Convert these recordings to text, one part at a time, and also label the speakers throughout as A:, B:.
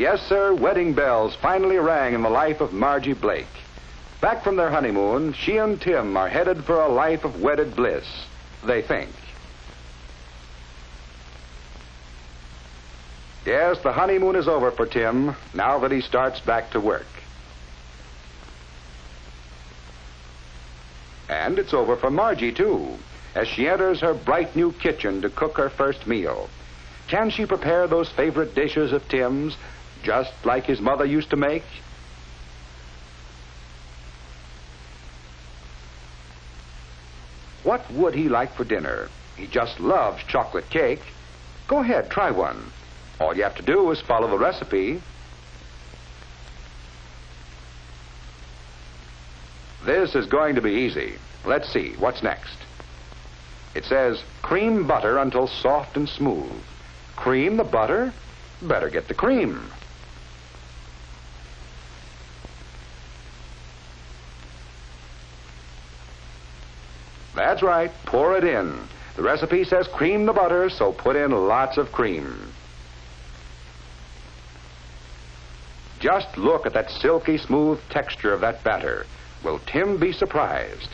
A: Yes, sir, wedding bells finally rang in the life of Margie Blake. Back from their honeymoon, she and Tim are headed for a life of wedded bliss, they think. Yes, the honeymoon is over for Tim now that he starts back to work. And it's over for Margie, too, as she enters her bright new kitchen to cook her first meal. Can she prepare those favorite dishes of Tim's, just like his mother used to make? What would he like for dinner? He just loves chocolate cake. Go ahead, try one. All you have to do is follow the recipe. This is going to be easy. Let's see, what's next? It says, cream butter until soft and smooth. Cream the butter? Better get the cream. That's right, pour it in. The recipe says cream the butter, so put in lots of cream. Just look at that silky smooth texture of that batter. Will Tim be surprised?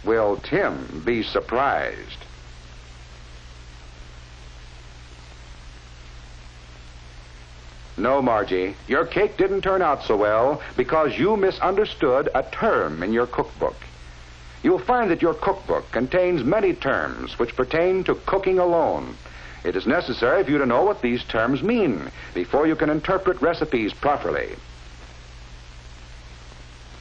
A: Will Tim be surprised? No, Margie, your cake didn't turn out so well because you misunderstood a term in your cookbook. You'll find that your cookbook contains many terms which pertain to cooking alone. It is necessary for you to know what these terms mean before you can interpret recipes properly.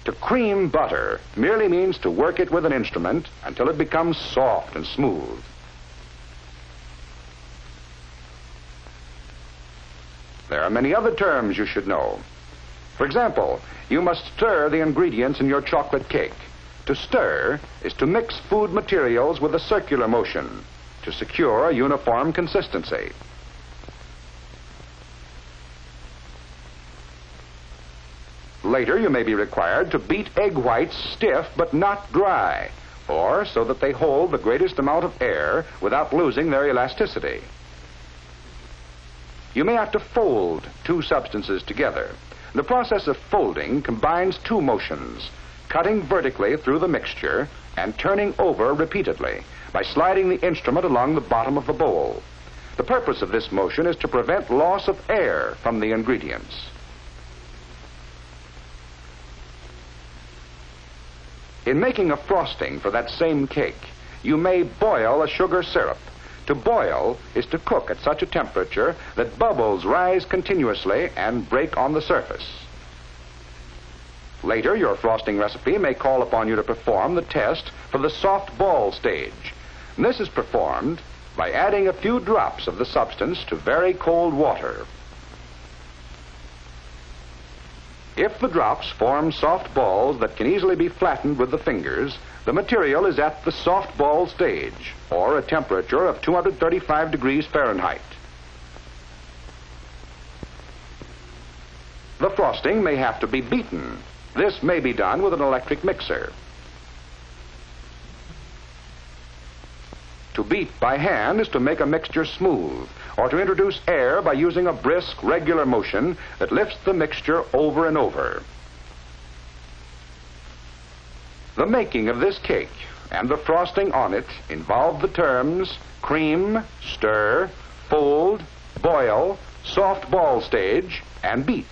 A: To cream butter merely means to work it with an instrument until it becomes soft and smooth. There are many other terms you should know. For example, you must stir the ingredients in your chocolate cake. To stir is to mix food materials with a circular motion to secure a uniform consistency. Later, you may be required to beat egg whites stiff but not dry, or so that they hold the greatest amount of air without losing their elasticity. You may have to fold two substances together. The process of folding combines two motions, cutting vertically through the mixture and turning over repeatedly by sliding the instrument along the bottom of the bowl. The purpose of this motion is to prevent loss of air from the ingredients. In making a frosting for that same cake, you may boil a sugar syrup. To boil is to cook at such a temperature that bubbles rise continuously and break on the surface. Later, your frosting recipe may call upon you to perform the test for the soft ball stage. And this is performed by adding a few drops of the substance to very cold water. If the drops form soft balls that can easily be flattened with the fingers, the material is at the soft ball stage, or a temperature of 235 degrees Fahrenheit. The frosting may have to be beaten. This may be done with an electric mixer. To beat by hand is to make a mixture smooth, or to introduce air by using a brisk, regular motion that lifts the mixture over and over. The making of this cake and the frosting on it involve the terms cream, stir, fold, boil, soft ball stage, and beat.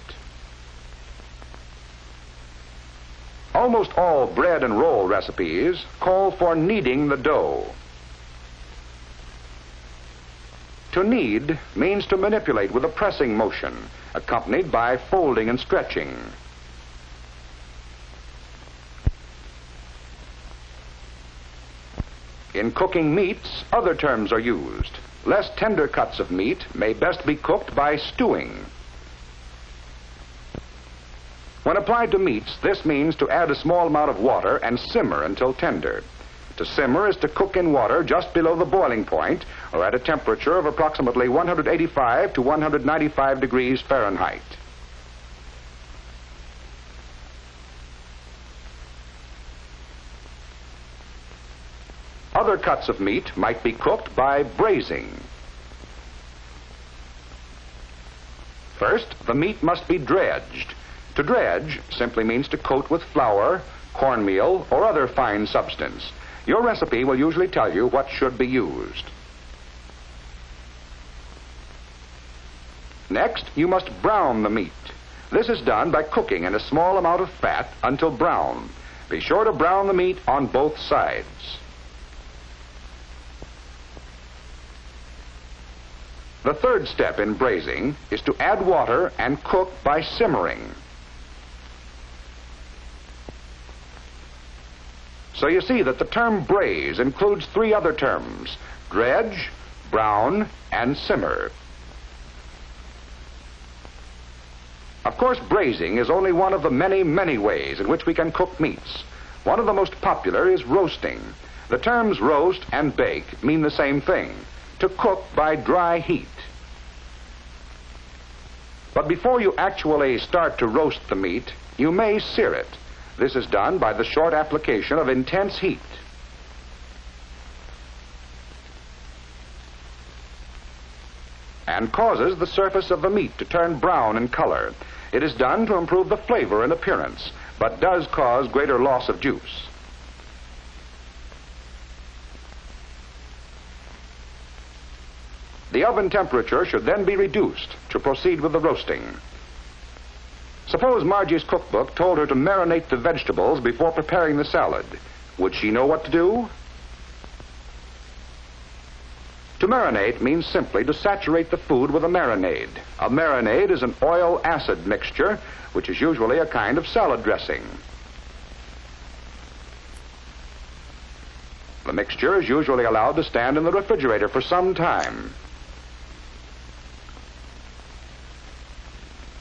A: Almost all bread and roll recipes call for kneading the dough. To knead means to manipulate with a pressing motion, accompanied by folding and stretching. In cooking meats, other terms are used. Less tender cuts of meat may best be cooked by stewing. When applied to meats, this means to add a small amount of water and simmer until tender. To simmer is to cook in water just below the boiling point, or at a temperature of approximately 185 to 195 degrees Fahrenheit. Other cuts of meat might be cooked by braising. First, the meat must be dredged. To dredge simply means to coat with flour, cornmeal, or other fine substance. Your recipe will usually tell you what should be used. Next, you must brown the meat. This is done by cooking in a small amount of fat until brown. Be sure to brown the meat on both sides. The third step in braising is to add water and cook by simmering. So you see that the term braise includes three other terms: dredge, brown, and simmer. Of course, braising is only one of the many, many ways in which we can cook meats. One of the most popular is roasting. The terms roast and bake mean the same thing: to cook by dry heat. But before you actually start to roast the meat, you may sear it. This is done by the short application of intense heat. And causes the surface of the meat to turn brown in color. It is done to improve the flavor and appearance, but does cause greater loss of juice. The oven temperature should then be reduced to proceed with the roasting. Suppose Margie's cookbook told her to marinate the vegetables before preparing the salad. Would she know what to do? To marinate means simply to saturate the food with a marinade. A marinade is an oil-acid mixture, which is usually a kind of salad dressing. The mixture is usually allowed to stand in the refrigerator for some time.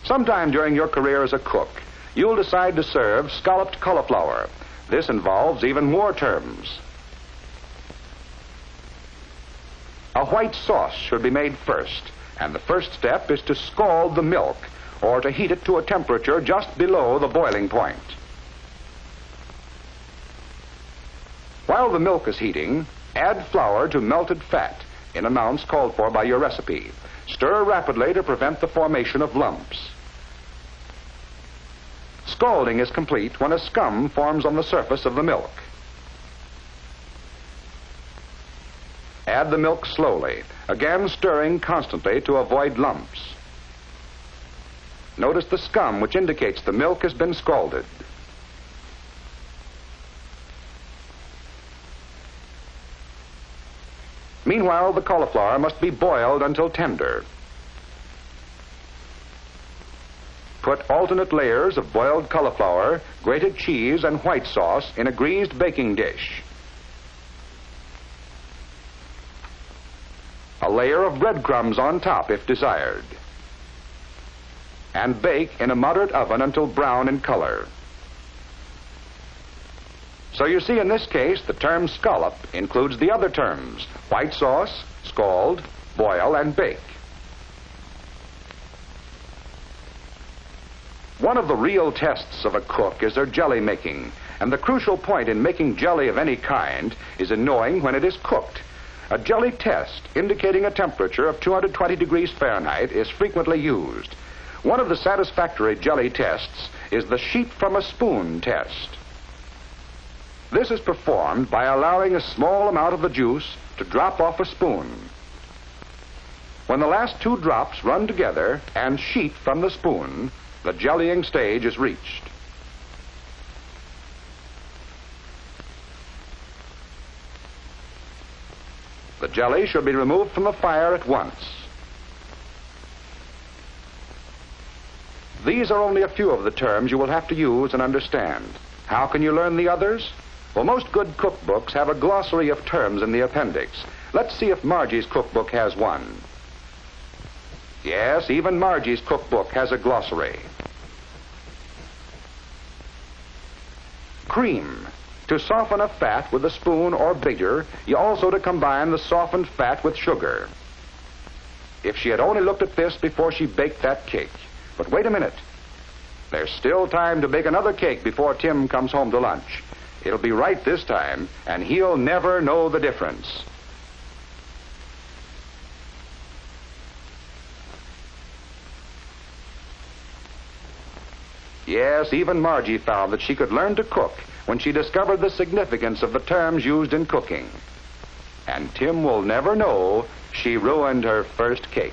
A: Sometime during your career as a cook, you'll decide to serve scalloped cauliflower. This involves even more terms. A white sauce should be made first, and the first step is to scald the milk, or to heat it to a temperature just below the boiling point. While the milk is heating, add flour to melted fat in amounts called for by your recipe. Stir rapidly to prevent the formation of lumps. Scalding is complete when a scum forms on the surface of the milk. Add the milk slowly, again stirring constantly to avoid lumps. Notice the scum, which indicates the milk has been scalded. Meanwhile, the cauliflower must be boiled until tender. Put alternate layers of boiled cauliflower, grated cheese, and white sauce in a greased baking dish. A layer of breadcrumbs on top if desired. And bake in a moderate oven until brown in color. So you see, in this case, the term scallop includes the other terms: white sauce, scald, boil, and bake. One of the real tests of a cook is their jelly making, and the crucial point in making jelly of any kind is in knowing when it is cooked. A jelly test indicating a temperature of 220 degrees Fahrenheit is frequently used. One of the satisfactory jelly tests is the sheet from a spoon test. This is performed by allowing a small amount of the juice to drop off a spoon. When the last two drops run together and sheet from the spoon, the jellying stage is reached. The jelly should be removed from the fire at once. These are only a few of the terms you will have to use and understand. How can you learn the others? Well, most good cookbooks have a glossary of terms in the appendix. Let's see if Margie's cookbook has one. Yes, even Margie's cookbook has a glossary. Cream. To soften a fat with a spoon or bigger, you also to combine the softened fat with sugar. If she had only looked at this before she baked that cake. But wait a minute. There's still time to bake another cake before Tim comes home to lunch. It'll be right this time, and he'll never know the difference. Yes, even Margie found that she could learn to cook when she discovered the significance of the terms used in cooking. And Tim will never know she ruined her first cake.